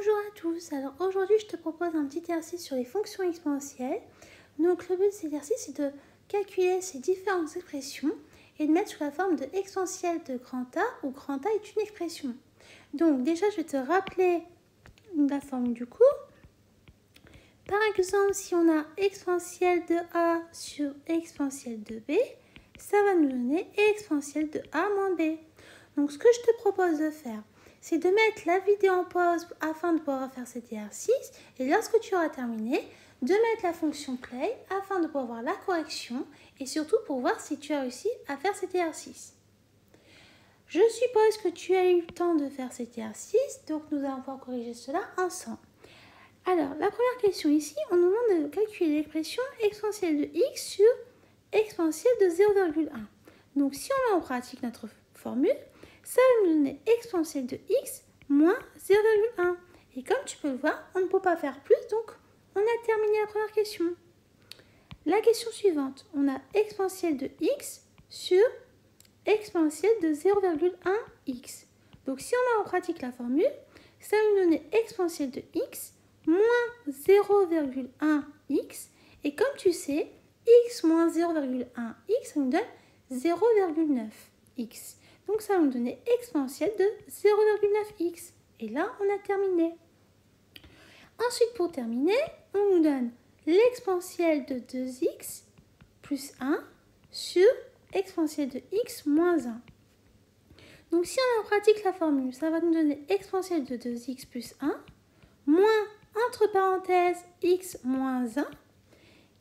Bonjour à tous, alors aujourd'hui je te propose un petit exercice sur les fonctions exponentielles. Donc le but de cet exercice c'est de calculer ces différentes expressions et de mettre sous la forme de exponentielle de grand A où grand A est une expression. Donc déjà je vais te rappeler la formule du cours. Par exemple si on a exponentielle de A sur exponentielle de B, ça va nous donner exponentielle de A moins B. Donc ce que je te propose de faire, c'est de mettre la vidéo en pause afin de pouvoir faire cet exercice. Et lorsque tu auras terminé, de mettre la fonction play afin de pouvoir voir la correction et surtout pour voir si tu as réussi à faire cet exercice. Je suppose que tu as eu le temps de faire cet exercice, donc nous allons pouvoir corriger cela ensemble. Alors, la première question ici, on nous demande de calculer l'expression exponentielle de x sur exponentielle de 0,1. Donc, si on met en pratique notre formule, ça va nous donner exponentielle de x moins 0,1. Et comme tu peux le voir, on ne peut pas faire plus, donc on a terminé la première question. La question suivante, on a exponentielle de x sur exponentielle de 0,1x. Donc si on met en pratique la formule, ça va nous donner exponentielle de x moins 0,1x. Et comme tu sais, x moins 0,1x, ça nous donne 0,9x. Donc ça va nous donner exponentielle de 0,9x. Et là, on a terminé. Ensuite, pour terminer, on nous donne l'exponentielle de 2x plus 1 sur exponentielle de x moins 1. Donc si on pratique la formule, ça va nous donner exponentielle de 2x plus 1 moins, entre parenthèses, x moins 1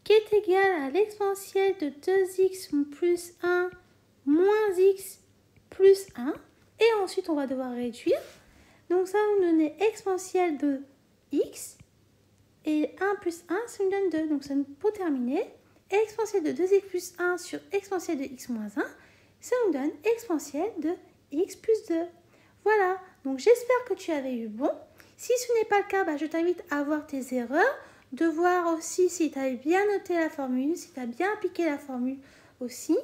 qui est égal à l'exponentielle de 2x plus 1 moins x plus 1. Et ensuite, on va devoir réduire. Donc ça va nous donner exponentielle de x. Et 1 plus 1, ça nous donne 2. Donc ça, pour terminer, exponentielle de 2x plus 1 sur exponentielle de x moins 1, ça nous donne exponentielle de x plus 2. Voilà, donc j'espère que tu avais eu bon. Si ce n'est pas le cas, je t'invite à voir tes erreurs, de voir aussi si tu as bien noté la formule, si tu as bien appliqué la formule aussi.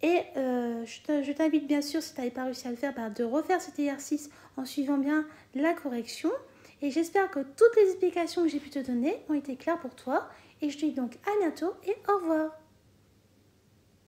Et je t'invite bien sûr, si tu n'avais pas réussi à le faire, de refaire cet exercice en suivant bien la correction. Et j'espère que toutes les explications que j'ai pu te donner ont été claires pour toi. Et je te dis donc à bientôt et au revoir.